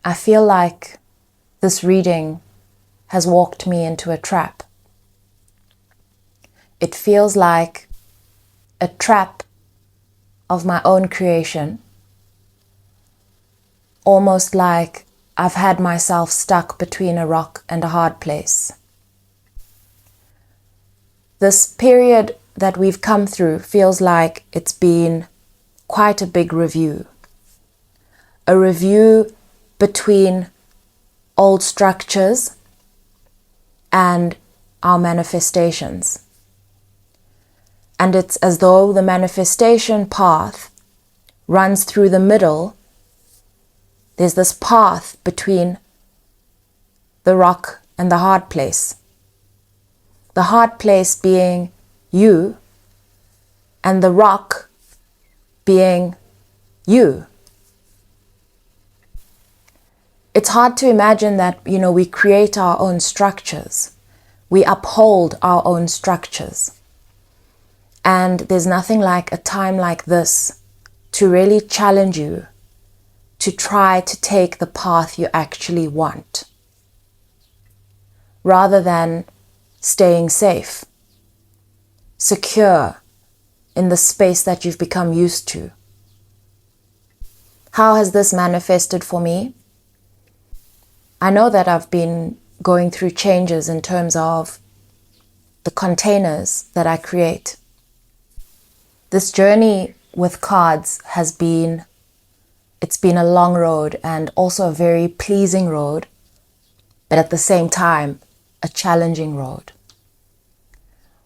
I feel like this reading has walked me into a trap. It feels like a trap of my own creation, almost like I've had myself stuck between a rock and a hard place. This period that we've come through feels like it's been quite a big review. A review between old structures and our manifestations. And it's as though the manifestation path runs through the middle. There's this path between the rock and the hard place. The hard place being you, and the rock being you. It's hard to imagine that, we create our own structures. We uphold our own structures. And there's nothing like a time like this to really challenge you to try to take the path you actually want, rather than staying safe, secure in the space that you've become used to. How has this manifested for me? I know that I've been going through changes in terms of the containers that I create. This journey with cards it's been a long road and also a very pleasing road, but at the same time, a challenging road.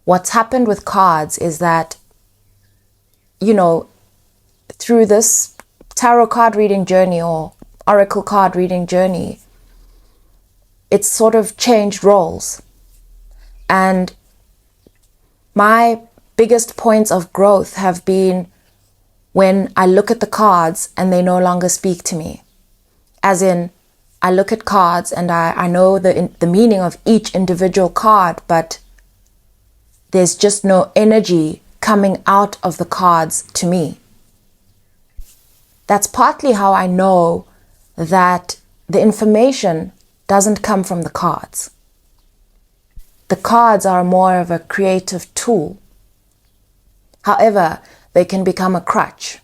What's happened with cards is that, through this tarot card reading journey or oracle card reading journey, it's sort of changed roles. And my biggest points of growth have been when I look at the cards and they no longer speak to me. As in, I look at cards and I know the meaning of each individual card, but there's just no energy coming out of the cards to me. That's partly how I know that the information doesn't come from the cards. The cards are more of a creative tool. However, they can become a crutch.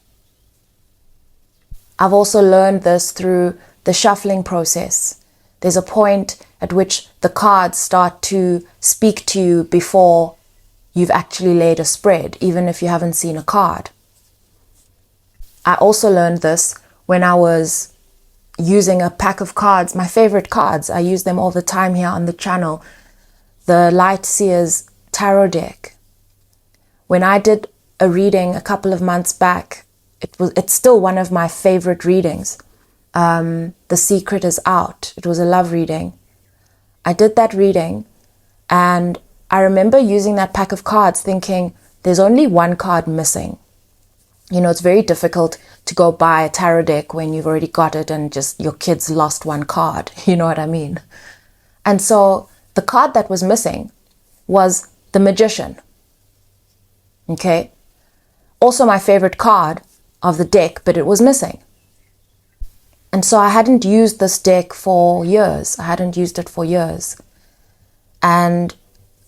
I've also learned this through the shuffling process. There's a point at which the cards start to speak to you before you've actually laid a spread, even if you haven't seen a card. I also learned this when I was using a pack of cards, my favorite cards. I use them all the time here on the channel. The Light Seers Tarot deck. When I did a reading a couple of months back, it's still one of my favorite readings. The Secret is Out. It was a love reading. I did that reading and I remember using that pack of cards thinking there's only one card missing. It's very difficult to go buy a tarot deck when you've already got it and just your kids lost one card. You know what I mean? And so the card that was missing was the Magician. Okay? Also my favorite card of the deck, but it was missing. And so I hadn't used this deck for years. I hadn't used it for years. And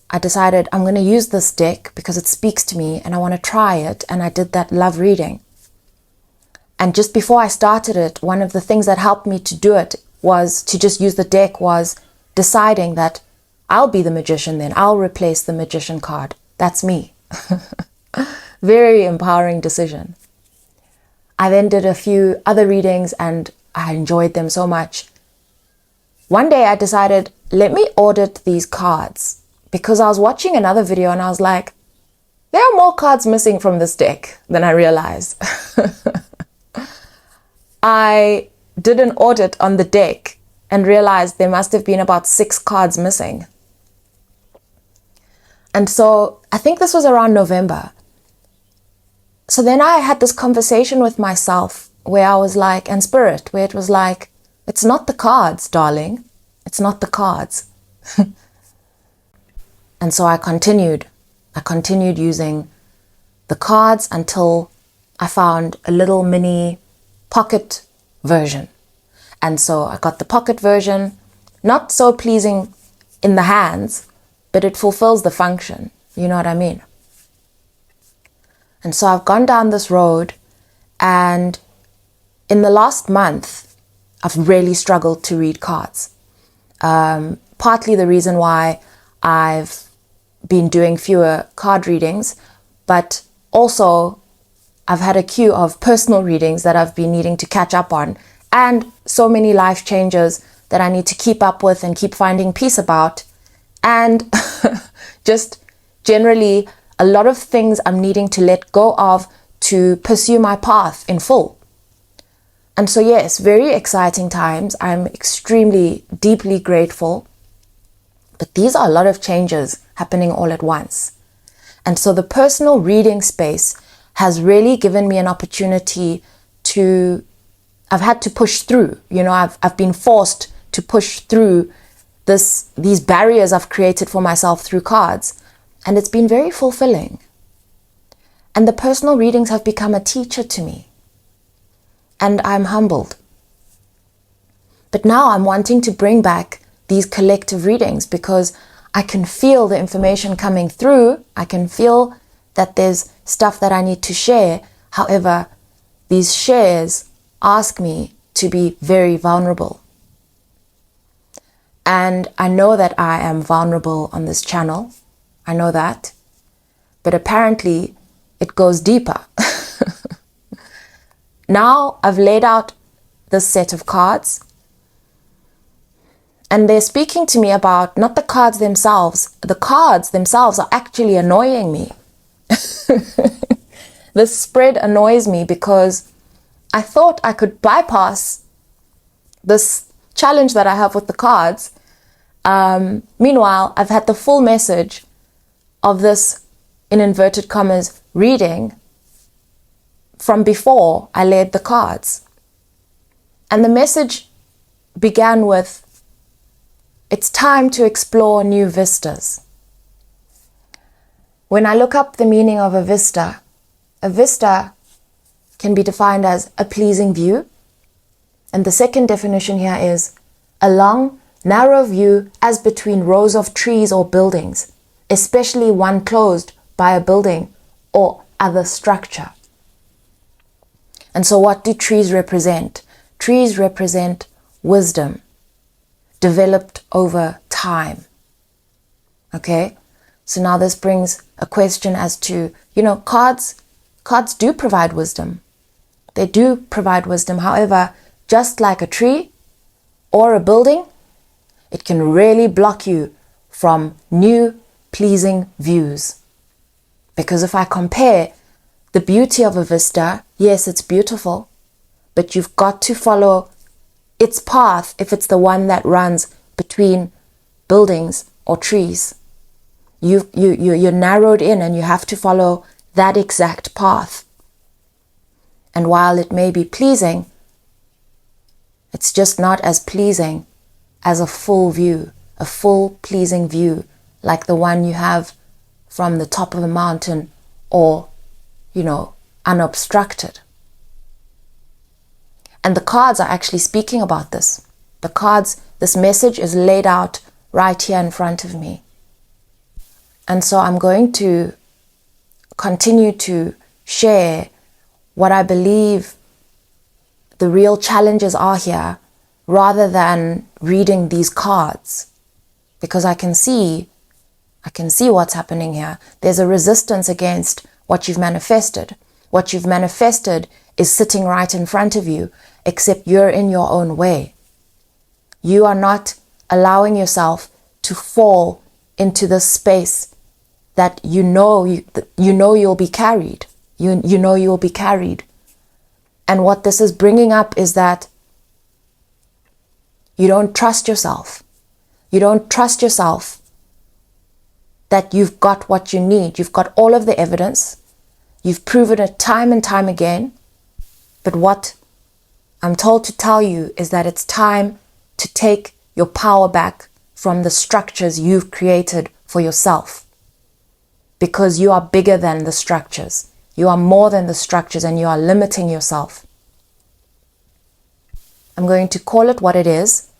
I decided I'm going to use this deck because it speaks to me and I want to try it. And I did that love reading. And just before I started it, one of the things that helped me to do it was to just use the deck, was deciding that I'll be the Magician then. I'll replace the Magician card. That's me. Very empowering decision. I then did a few other readings and I enjoyed them so much. One day I decided, let me audit these cards, because I was watching another video and I was like, there are more cards missing from this deck than I realized. I did an audit on the deck and realized there must have been about 6 cards missing. And so I think this was around November. So then I had this conversation with myself where I was like, and Spirit, where it was like, it's not the cards, darling. It's not the cards. And so I continued using the cards until I found a little mini pocket version. And so I got the pocket version, not so pleasing in the hands, but it fulfills the function. You know what I mean? And so I've gone down this road, and in the last month, I've really struggled to read cards. Partly the reason why I've been doing fewer card readings, but also I've had a queue of personal readings that I've been needing to catch up on, and so many life changes that I need to keep up with and keep finding peace about, and just generally a lot of things I'm needing to let go of to pursue my path in full. And so yes, very exciting times. I'm extremely, deeply grateful. But these are a lot of changes happening all at once. And so the personal reading space has really given me an opportunity to, I've had to push through. You know, I've been forced to push through these barriers I've created for myself through cards. And it's been very fulfilling. And the personal readings have become a teacher to me. And I'm humbled. But now I'm wanting to bring back these collective readings because I can feel the information coming through. I can feel that there's stuff that I need to share. However, these shares ask me to be very vulnerable. And I know that I am vulnerable on this channel. I know that. But apparently, it goes deeper. Now I've laid out this set of cards, and they're speaking to me about not the cards themselves. The cards themselves are actually annoying me. This spread annoys me because I thought I could bypass this challenge that I have with the cards. Meanwhile, I've had the full message of this, in inverted commas, reading from before I laid the cards. And the message began with, it's time to explore new vistas. When I look up the meaning of a vista can be defined as a pleasing view. And the second definition here is a long, narrow view as between rows of trees or buildings, especially one closed by a building or other structure. And so what do trees represent? Trees represent wisdom developed over time. Okay? So now this brings a question as to, cards do provide wisdom. They do provide wisdom. However, just like a tree or a building, it can really block you from new, pleasing views. Because if I compare the beauty of a vista, yes, it's beautiful, but you've got to follow its path if it's the one that runs between buildings or trees. You're narrowed in and you have to follow that exact path. And while it may be pleasing, it's just not as pleasing as a full view, a full pleasing view like the one you have from the top of a mountain or, unobstructed. And the cards are actually speaking about this. The cards, this message is laid out right here in front of me. And so I'm going to continue to share what I believe the real challenges are here rather than reading these cards. Because I can see what's happening here. There's a resistance against what you've manifested. What you've manifested is sitting right in front of you, except you're in your own way. You are not allowing yourself to fall into this space that you know you'll be carried. You know you'll be carried. And what this is bringing up is that you don't trust yourself. You don't trust yourself that you've got what you need. You've got all of the evidence. You've proven it time and time again. But what I'm told to tell you is that it's time to take your power back from the structures you've created for yourself. Because you are bigger than the structures. You are more than the structures and you are limiting yourself. I'm going to call it what it is.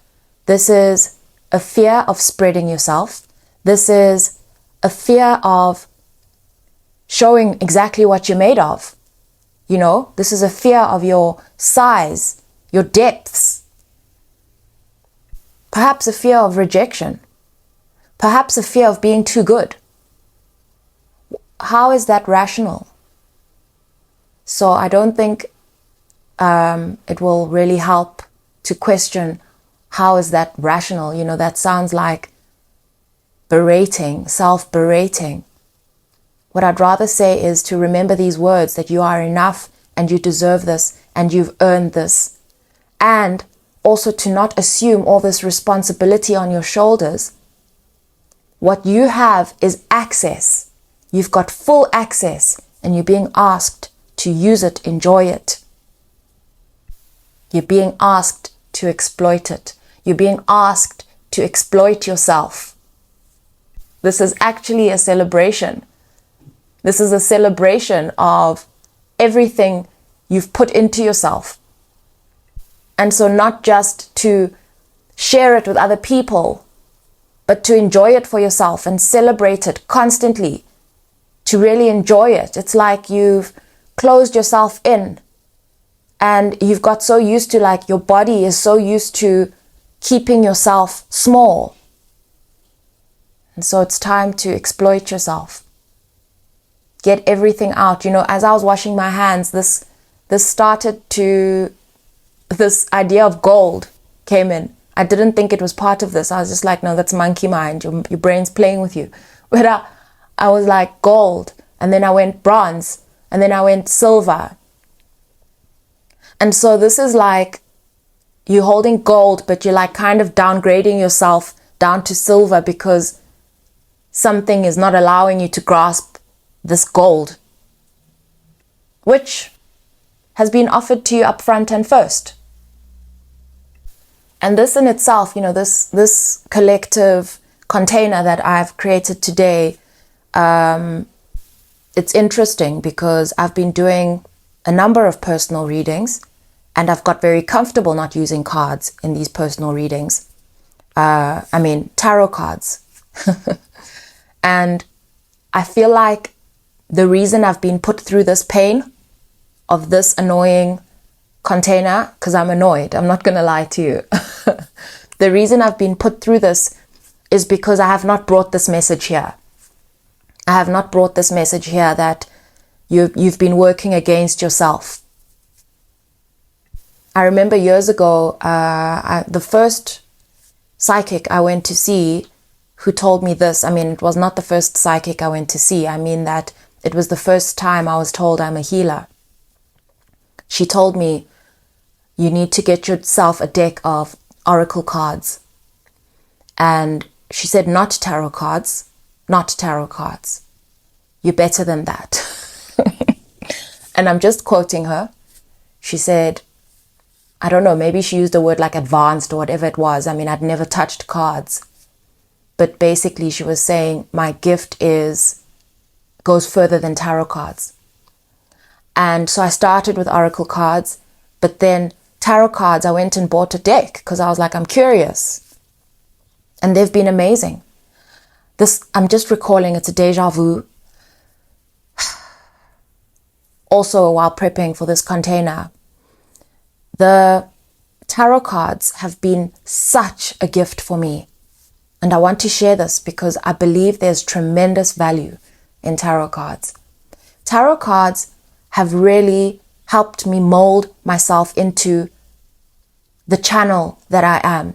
This is a fear of spreading yourself. This is a fear of showing exactly what you're made of. You know, this is a fear of your size, your depths. Perhaps a fear of rejection. Perhaps a fear of being too good. How is that rational? So I don't think it will really help to question how is that rational. You know, that sounds like berating, self-berating. What I'd rather say is to remember these words, that you are enough and you deserve this and you've earned this. And also to not assume all this responsibility on your shoulders. What you have is access. You've got full access and you're being asked to use it, enjoy it. You're being asked to exploit it. You're being asked to exploit yourself. This is actually a celebration. This is a celebration of everything you've put into yourself. And so not just to share it with other people, but to enjoy it for yourself and celebrate it constantly, to really enjoy it. It's like you've closed yourself in and you've got so used to, like, your body is so used to keeping yourself small. And so it's time to exploit yourself. Get everything out. You know, as I was washing my hands, this idea of gold came in. I didn't think it was part of this. I was just like, no, that's monkey mind. Your brain's playing with you. But I was like, gold. And then I went bronze. And then I went silver. And so this is like you're holding gold, but you're like kind of downgrading yourself down to silver because something is not allowing you to grasp this gold, which has been offered to you up front and first. And this in itself, you know, this collective container that I've created today, it's interesting because I've been doing a number of personal readings and I've got very comfortable not using cards in these personal readings. Tarot cards. And I feel like the reason I've been put through this pain of this annoying container, because I'm annoyed, I'm not going to lie to you. The reason I've been put through this is because I have not brought this message here. I have not brought this message here that you've been working against yourself. I remember years ago, the first psychic I went to see who told me this, it was not the first psychic I went to see. That it was the first time I was told I'm a healer. She told me, you need to get yourself a deck of oracle cards. And she said, not tarot cards, not tarot cards. You're better than that. And I'm just quoting her. She said, I don't know, maybe she used a word like advanced or whatever it was. I'd never touched cards. But basically she was saying my gift goes further than tarot cards. And so I started with oracle cards, but then tarot cards, I went and bought a deck because I was like, I'm curious. And they've been amazing. I'm just recalling, it's a deja vu. Also, while prepping for this container, the tarot cards have been such a gift for me. And I want to share this because I believe there's tremendous value in tarot cards. Tarot cards have really helped me mold myself into the channel that I am.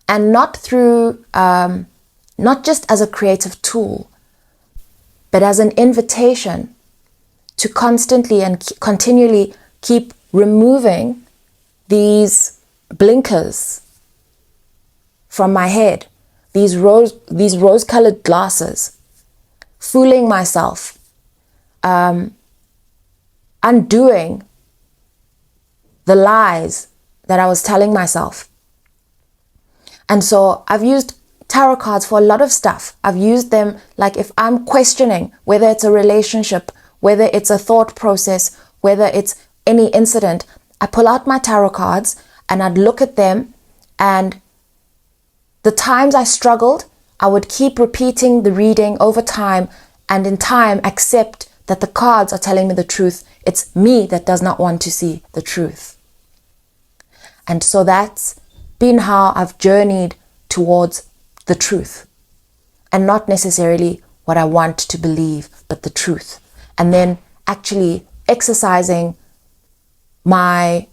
And not through, not just as a creative tool, but as an invitation to constantly and continually keep removing these blinkers from my head, these rose-colored glasses, fooling myself, undoing the lies that I was telling myself. And so I've used tarot cards for a lot of stuff. I've used them like if I'm questioning whether it's a relationship, whether it's a thought process, whether it's any incident, I pull out my tarot cards and I'd look at them, and the times I struggled, I would keep repeating the reading over time, and in time accept that the cards are telling me the truth. It's me that does not want to see the truth. And so that's been how I've journeyed towards the truth, and not necessarily what I want to believe, but the truth. And then actually exercising my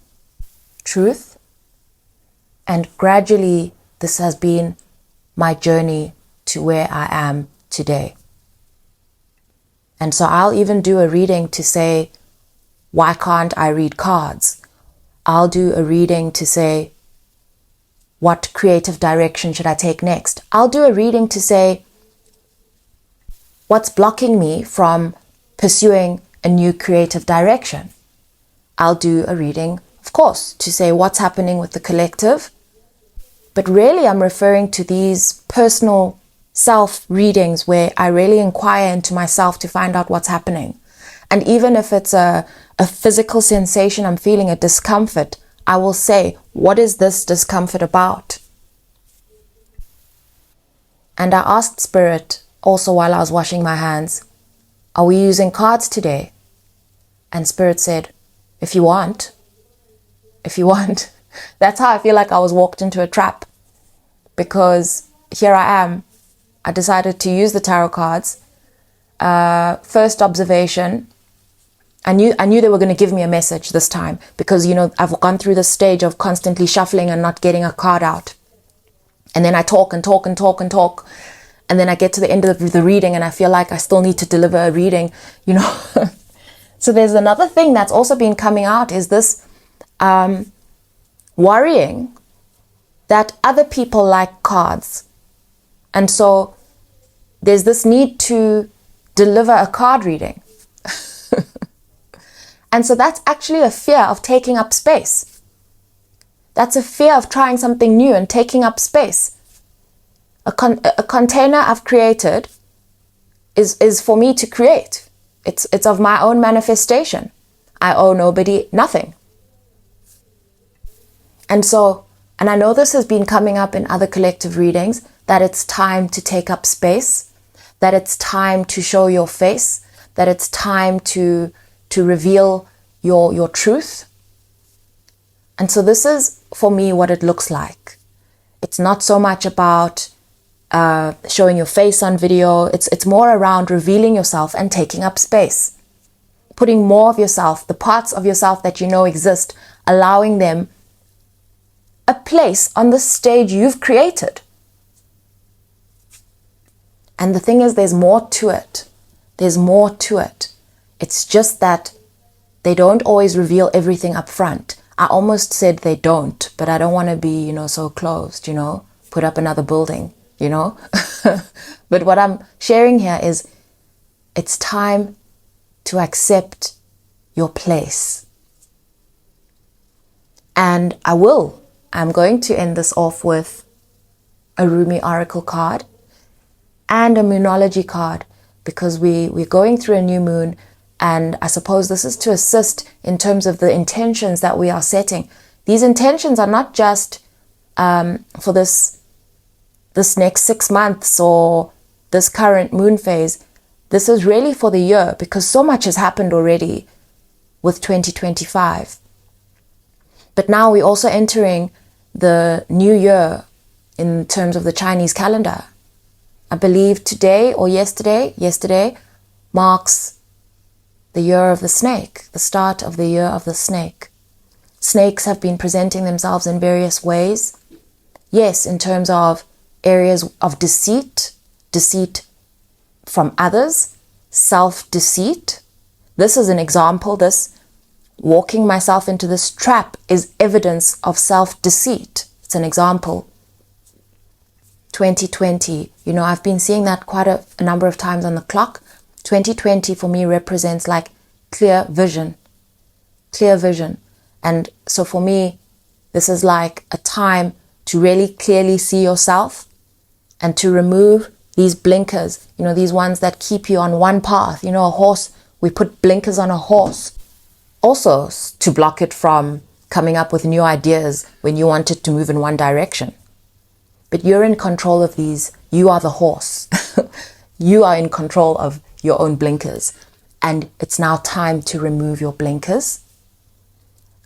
truth, and gradually this has been my journey to where I am today. And so I'll even do a reading to say, why can't I read cards? I'll do a reading to say, what creative direction should I take next? I'll do a reading to say, what's blocking me from pursuing a new creative direction? I'll do a reading, of course, to say what's happening with the collective. But really, I'm referring to these personal self readings where I really inquire into myself to find out what's happening. And even if it's a physical sensation, I'm feeling a discomfort, I will say, what is this discomfort about? And I asked Spirit also while I was washing my hands, are we using cards today? And Spirit said, if you want. That's how I feel like I was walked into a trap, because here I am. I decided to use the tarot cards. First observation, I knew they were going to give me a message this time, because, I've gone through the stage of constantly shuffling and not getting a card out. And then I talk and talk and talk and talk. And then I get to the end of the reading and I feel like I still need to deliver a reading, So there's another thing that's also been coming out, is this worrying that other people like cards. And so there's this need to deliver a card reading. And so that's actually a fear of taking up space. That's a fear of trying something new and taking up space. A container I've created is for me to create. It's of my own manifestation. I owe nobody nothing. And I know this has been coming up in other collective readings, that it's time to take up space, that it's time to show your face, that it's time to reveal your truth. And so this is, for me, what it looks like. It's not so much about showing your face on video. It's more around revealing yourself and taking up space. Putting more of yourself, the parts of yourself that you know exist, allowing them a place on the stage you've created. And the thing is, there's more to it. There's more to it. It's just that they don't always reveal everything up front. I almost said they don't, but I don't want to be, so closed, put up another building, But what I'm sharing here is, it's time to accept your place. And I'm going to end this off with a Rumi Oracle card and a Moonology card, because we're going through a new moon, and I suppose this is to assist in terms of the intentions that we are setting. These intentions are not just for this next 6 months or this current moon phase. This is really for the year, because so much has happened already with 2025. But now we're also entering the new year in terms of the Chinese calendar. I believe today or yesterday marks the year of the snake, the start of the year of the snake. Snakes have been presenting themselves in various ways. Yes, in terms of areas of deceit from others, self-deceit. This is an example. This walking myself into this trap is evidence of self-deceit. It's an example. 2020, I've been seeing that quite a number of times on the clock. 2020 for me represents like clear vision. And so for me, this is like a time to really clearly see yourself and to remove these blinkers, these ones that keep you on one path. A horse, we put blinkers on a horse also to block it from coming up with new ideas when you wanted to move in one direction. But you're in control of these. You are the horse. You are in control of your own blinkers. And it's now time to remove your blinkers.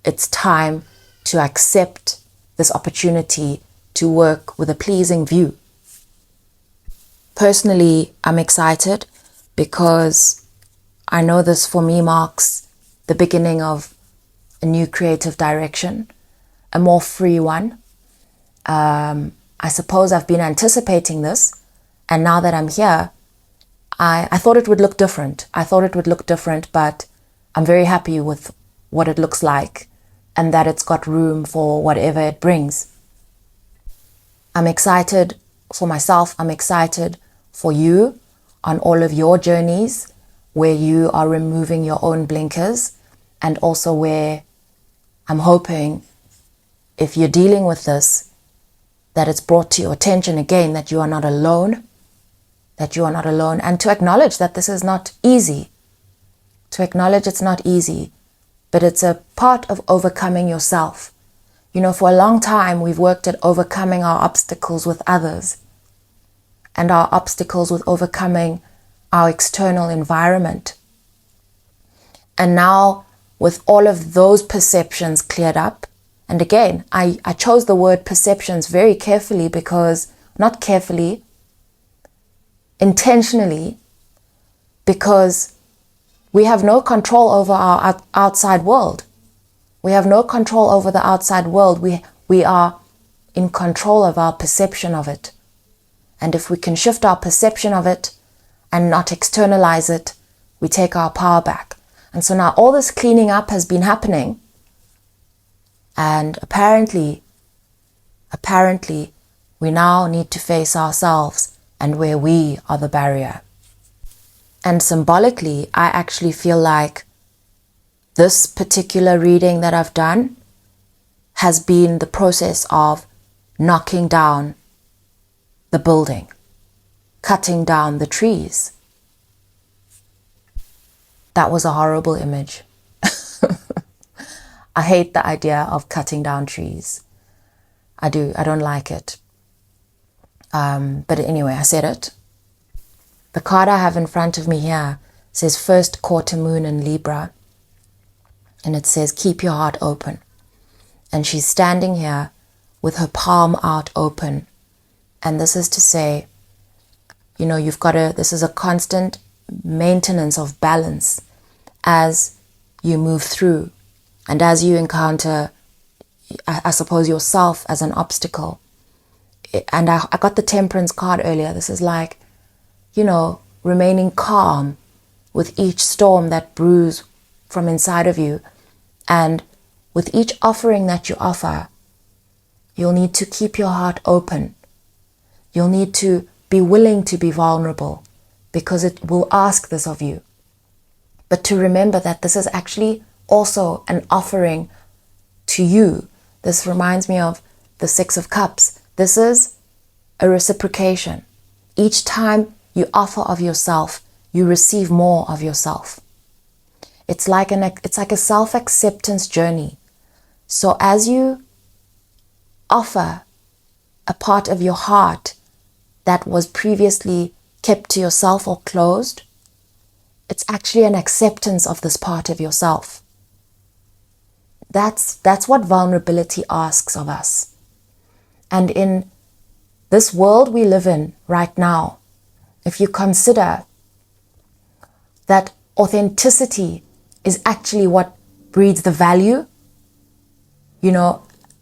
It's time to accept this opportunity to work with a pleasing view. Personally, I'm excited because I know this for me marks the beginning of a new creative direction, a more free one. I suppose I've been anticipating this, and now that I'm here, I thought it would look different. But I'm very happy with what it looks like and that it's got room for whatever it brings. I'm excited for myself. I'm excited for you on all of your journeys where you are removing your own blinkers, and also where I'm hoping, if you're dealing with this, that it's brought to your attention again that you are not alone, and to acknowledge that this is not easy, but it's a part of overcoming yourself. For a long time, we've worked at overcoming our obstacles with others and our obstacles with overcoming our external environment. And now, with all of those perceptions cleared up, and again, I chose the word perceptions very carefully intentionally, because we have no control over our outside world. We have no control over the outside world. We are in control of our perception of it. And if we can shift our perception of it and not externalize it, we take our power back. And so now all this cleaning up has been happening. And apparently, we now need to face ourselves and where we are the barrier. And symbolically, I actually feel like this particular reading that I've done has been the process of knocking down the building, cutting down the trees. That was a horrible image. I hate the idea of cutting down trees. I don't like it. But anyway, I said it. The card I have in front of me here says first quarter moon in Libra. And it says, keep your heart open. And she's standing here with her palm out open. And this is to say, this is a constant maintenance of balance as you move through. And as you encounter, I suppose, yourself as an obstacle. And I got the Temperance card earlier. This is like, remaining calm with each storm that brews from inside of you. And with each offering that you offer, you'll need to keep your heart open. You'll need to be willing to be vulnerable, because it will ask this of you. But to remember that this is actually also an offering to you. This reminds me of the Six of Cups. This is a reciprocation. Each time you offer of yourself, you receive more of yourself. It's like a self-acceptance journey. So as you offer a part of your heart that was previously kept to yourself or closed, it's actually an acceptance of this part of yourself. That's what vulnerability asks of us. And in this world we live in right now, if you consider that authenticity is actually what breeds the value,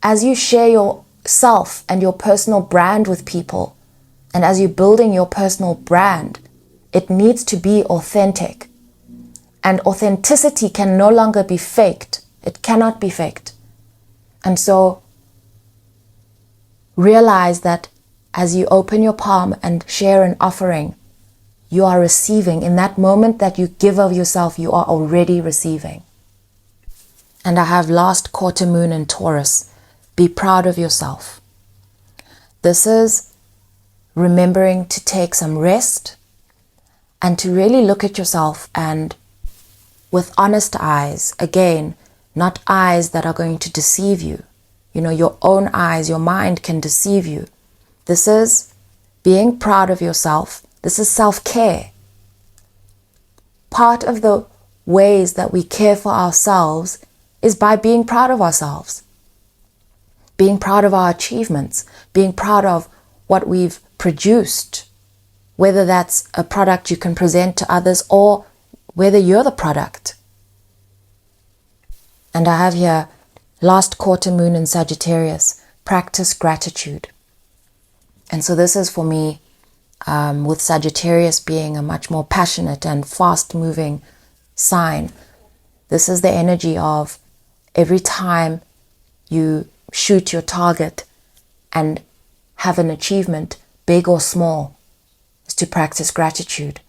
as you share yourself and your personal brand with people, and as you're building your personal brand, it needs to be authentic. And authenticity can no longer be faked. It cannot be faked. And so realize that as you open your palm and share an offering, you are receiving. In that moment that you give of yourself, you are already receiving. And I have last quarter moon in Taurus. Be proud of yourself. This is remembering to take some rest and to really look at yourself and with honest eyes, again, not eyes that are going to deceive you. You know, your own eyes, your mind can deceive you. This is being proud of yourself. This is self-care. Part of the ways that we care for ourselves is by being proud of ourselves. Being proud of our achievements, being proud of what we've produced, whether that's a product you can present to others or whether you're the product. And I have here, last quarter moon in Sagittarius, practice gratitude. And so this is for me, with Sagittarius being a much more passionate and fast-moving sign. This is the energy of every time you shoot your target and have an achievement, big or small, is to practice gratitude.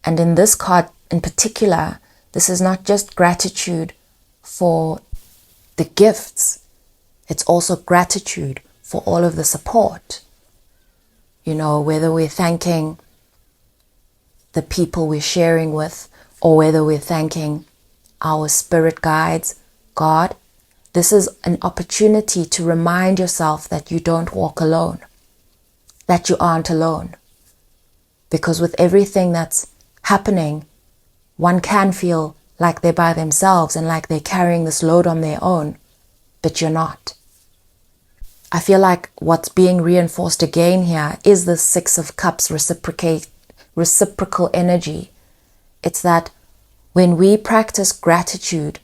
And in this card in particular, this is not just gratitude for the gifts, it's also gratitude for all of the support. You know, whether we're thanking the people we're sharing with, or whether we're thanking our spirit guides, God, this is an opportunity to remind yourself that you don't walk alone, that you aren't alone. Because with everything that's happening, one can feel like they're by themselves and like they're carrying this load on their own, but you're not. I feel like what's being reinforced again here is the Six of Cups reciprocal energy. It's that when we practice gratitude,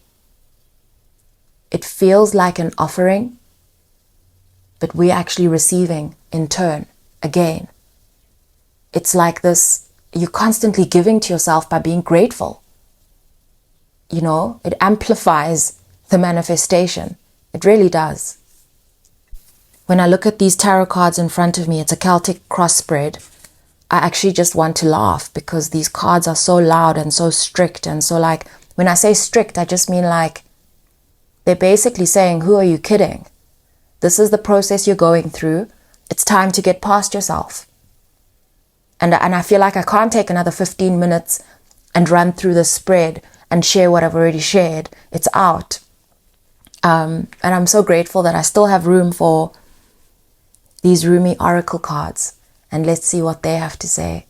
it feels like an offering, but we're actually receiving in turn again. It's like this, you're constantly giving to yourself by being grateful. You know, it amplifies the manifestation. It really does. When I look at these tarot cards in front of me, it's a Celtic cross spread. I actually just want to laugh because these cards are so loud and so strict. And so like, when I say strict, I just mean like, they're basically saying, who are you kidding? This is the process you're going through. It's time to get past yourself. And I feel like I can't take another 15 minutes and run through the spread and share what I've already shared. It's out. And I'm so grateful that I still have room for these Rumi oracle cards. And let's see what they have to say.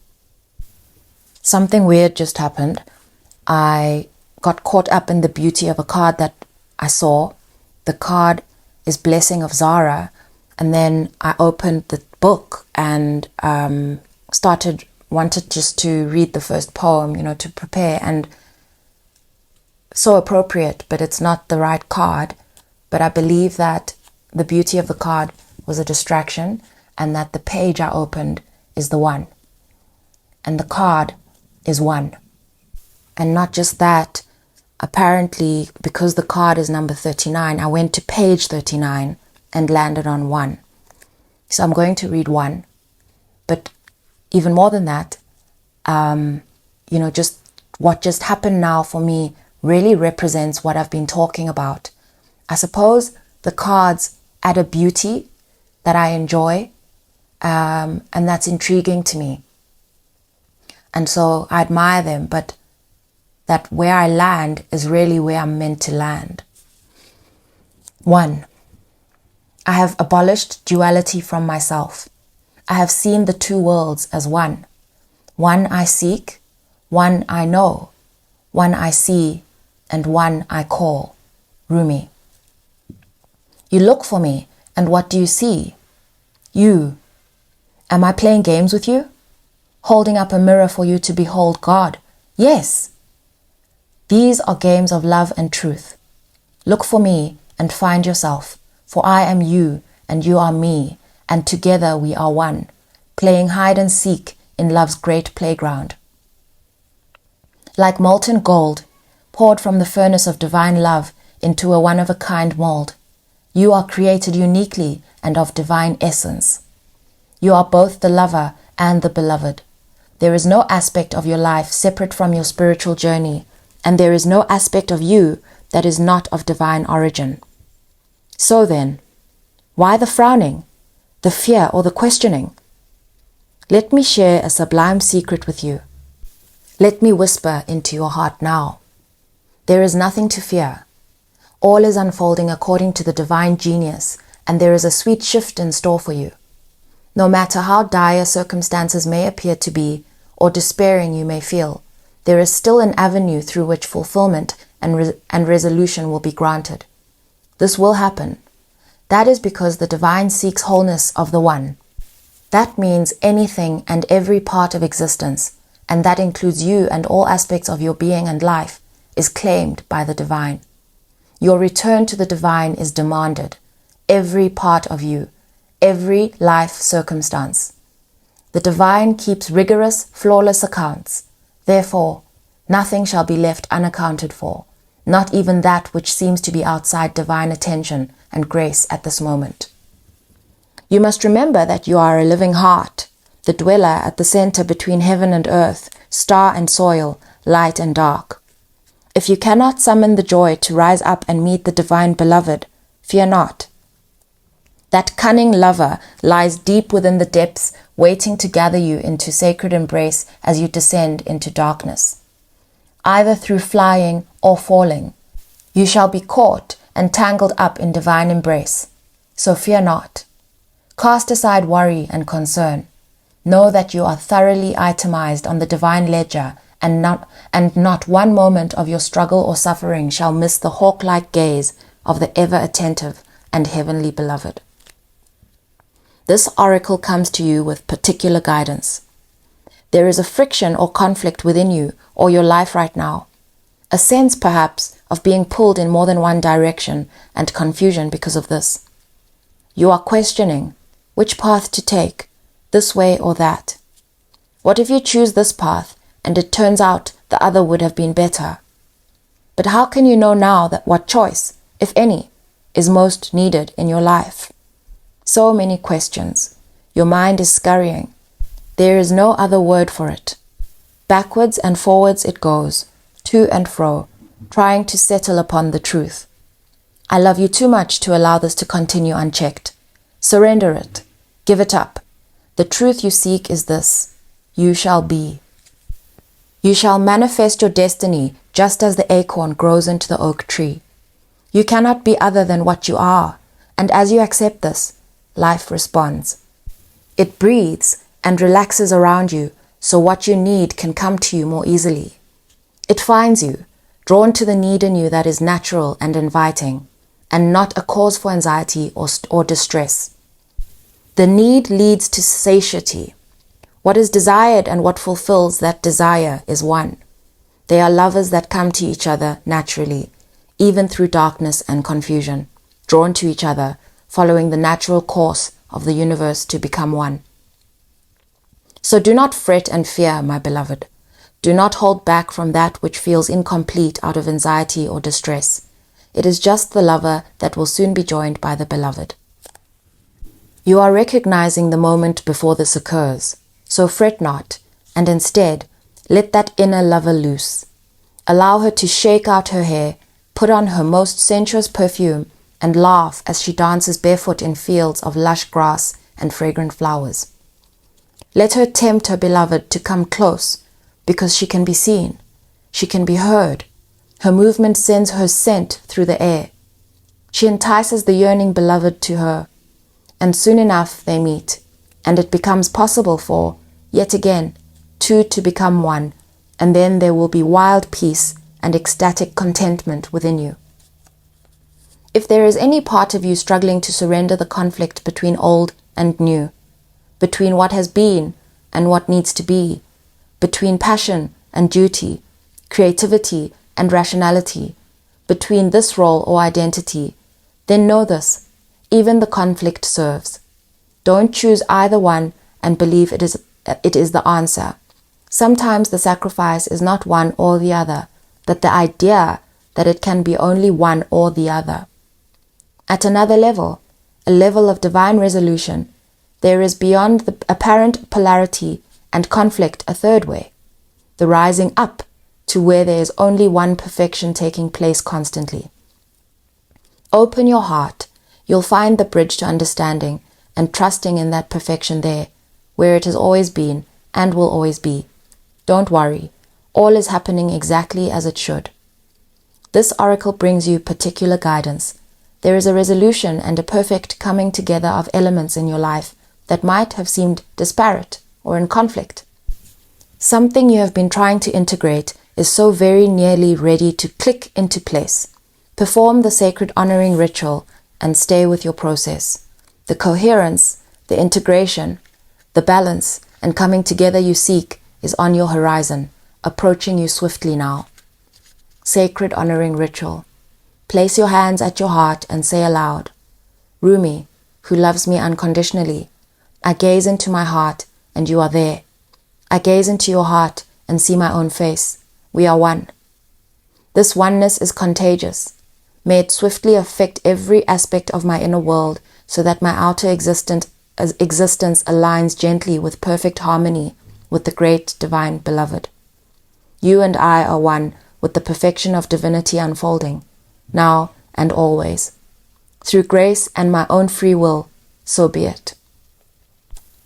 Something weird just happened. I got caught up in the beauty of a card that I saw. The card is Blessing of Zara. And then I opened the book and wanted just to read the first poem, you know, to prepare. And so appropriate, but it's not the right card. But I believe that the beauty of the card was a distraction and that the page I opened is the one. And the card is one. And not just that, apparently, because the card is number 39, I went to page 39 and landed on 1. So I'm going to read 1. But even more than that, you know, just what just happened now for me really represents what I've been talking about. I suppose the cards add a beauty that I enjoy, and that's intriguing to me. And so I admire them, but that where I land is really where I'm meant to land. 1. I have abolished duality from myself. I have seen the two worlds as one. One I seek, one I know, one I see, and one I call. Rumi. You look for me, and what do you see? You. Am I playing games with you? Holding up a mirror for you to behold God? Yes. These are games of love and truth. Look for me and find yourself, for I am you and you are me, and together we are one, playing hide and seek in love's great playground. Like molten gold, poured from the furnace of divine love into a one-of-a-kind mold, you are created uniquely and of divine essence. You are both the lover and the beloved. There is no aspect of your life separate from your spiritual journey, and there is no aspect of you that is not of divine origin. So then, why the frowning, the fear, or the questioning? Let me share a sublime secret with you. Let me whisper into your heart now. There is nothing to fear. All is unfolding according to the divine genius, and there is a sweet shift in store for you. No matter how dire circumstances may appear to be, or despairing you may feel, there is still an avenue through which fulfillment and resolution will be granted. This will happen. That is because the divine seeks wholeness of the one. That means anything and every part of existence, and that includes you and all aspects of your being and life, is claimed by the divine. Your return to the divine is demanded. Every part of you, every life circumstance. The divine keeps rigorous, flawless accounts. Therefore, nothing shall be left unaccounted for, not even that which seems to be outside divine attention and grace at this moment. You must remember that you are a living heart, the dweller at the center between heaven and earth, star and soil, light and dark. If you cannot summon the joy to rise up and meet the divine beloved, fear not. That cunning lover lies deep within the depths, waiting to gather you into sacred embrace as you descend into darkness. Either through flying or falling, you shall be caught and tangled up in divine embrace. So fear not. Cast aside worry and concern. Know that you are thoroughly itemized on the divine ledger, and not one moment of your struggle or suffering shall miss the hawk-like gaze of the ever-attentive and heavenly beloved. This oracle comes to you with particular guidance. There is a friction or conflict within you or your life right now, a sense perhaps of being pulled in more than one direction and confusion because of this. You are questioning which path to take, this way or that. What if you choose this path and it turns out the other would have been better? But how can you know now that what choice, if any, is most needed in your life? So many questions. Your mind is scurrying. There is no other word for it. Backwards and forwards it goes, to and fro, trying to settle upon the truth. I love you too much to allow this to continue unchecked. Surrender it. Give it up. The truth you seek is this: you shall be. You shall manifest your destiny just as the acorn grows into the oak tree. You cannot be other than what you are, and as you accept this, life responds. It breathes and relaxes around you, so what you need can come to you more easily. It finds you, drawn to the need in you that is natural and inviting, and not a cause for anxiety or distress. The need leads to satiety. What is desired and what fulfills that desire is one. They are lovers that come to each other naturally, even through darkness and confusion, drawn to each other, following the natural course of the universe to become one. So do not fret and fear, my beloved. Do not hold back from that which feels incomplete out of anxiety or distress. It is just the lover that will soon be joined by the beloved. You are recognizing the moment before this occurs, so fret not, and instead, let that inner lover loose. Allow her to shake out her hair, put on her most sensuous perfume, and laugh as she dances barefoot in fields of lush grass and fragrant flowers. Let her tempt her beloved to come close, because she can be seen, she can be heard. Her movement sends her scent through the air. She entices the yearning beloved to her, and soon enough they meet, and it becomes possible for, yet again, two to become one, and then there will be wild peace and ecstatic contentment within you. If there is any part of you struggling to surrender the conflict between old and new, between what has been and what needs to be, between passion and duty, creativity and rationality, between this role or identity, then know this: even the conflict serves. Don't choose either one and believe it is the answer. Sometimes the sacrifice is not one or the other, but the idea that it can be only one or the other. At another level, a level of divine resolution, there is beyond the apparent polarity and conflict a third way, the rising up to where there is only one perfection taking place constantly. Open your heart, you'll find the bridge to understanding and trusting in that perfection there, where it has always been and will always be. Don't worry, all is happening exactly as it should. This oracle brings you particular guidance. There is a resolution and a perfect coming together of elements in your life that might have seemed disparate or in conflict. Something you have been trying to integrate is so very nearly ready to click into place. Perform the sacred honoring ritual and stay with your process. The coherence, the integration, the balance and coming together you seek is on your horizon, approaching you swiftly now. Sacred honoring ritual. Place your hands at your heart and say aloud, Rumi, who loves me unconditionally, I gaze into my heart and you are there. I gaze into your heart and see my own face. We are one. This oneness is contagious. May it swiftly affect every aspect of my inner world so that my outer existence aligns gently with perfect harmony with the great divine beloved. You and I are one with the perfection of divinity unfolding, now and always. Through grace and my own free will, so be it.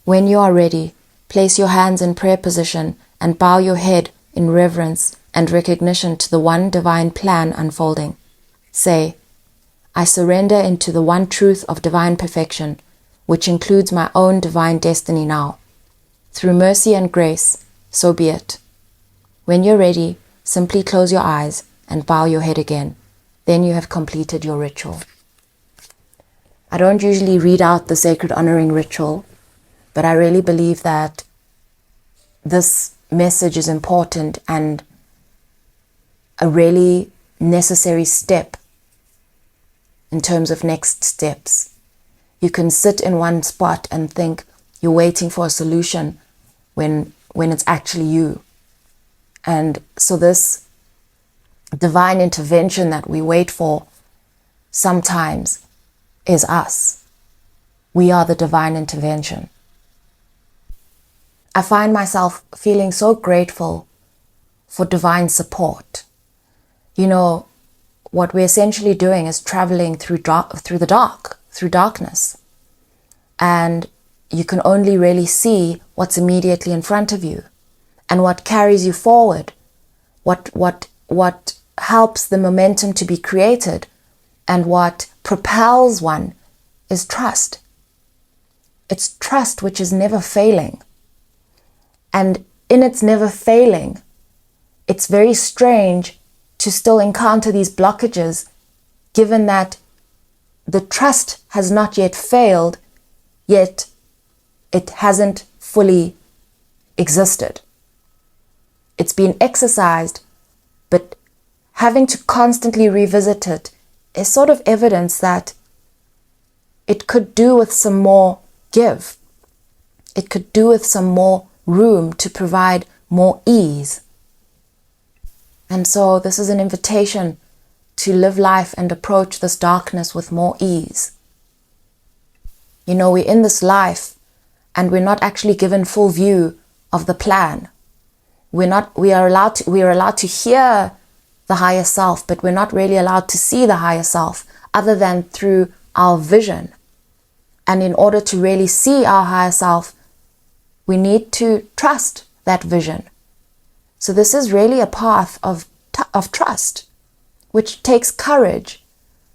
When you are ready, place your hands in prayer position and bow your head in reverence and recognition to the one divine plan unfolding. Say, I surrender into the one truth of divine perfection, which includes my own divine destiny now. Through mercy and grace, so be it. When you're ready, simply close your eyes and bow your head again. Then you have completed your ritual. I don't usually read out the sacred honoring ritual, but I really believe that this message is important and a really necessary step in terms of next steps. You can sit in one spot and think you're waiting for a solution when it's actually you. And so this divine intervention that we wait for sometimes is us. We are the divine intervention. I find myself feeling so grateful for divine support. You know, what we're essentially doing is traveling through darkness. And you can only really see what's immediately in front of you and what carries you forward, what helps the momentum to be created, and what propels one is trust. It's trust which is never failing. And in its never failing, it's very strange to still encounter these blockages, given that the trust has not yet failed, yet it hasn't fully existed. It's been exercised, but having to constantly revisit it is sort of evidence that it could do with some more give. It could do with some more room to provide more ease. And so this is an invitation to live life and approach this darkness with more ease. You know, we're in this life and we're not actually given full view of the plan. We are allowed to hear the higher self, but we're not really allowed to see the higher self other than through our vision. And in order to really see our higher self, we need to trust that vision. So this is really a path of trust, which takes courage,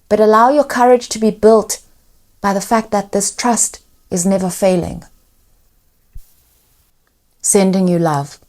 but allow your courage to be built by the fact that this trust is never failing. Sending you love.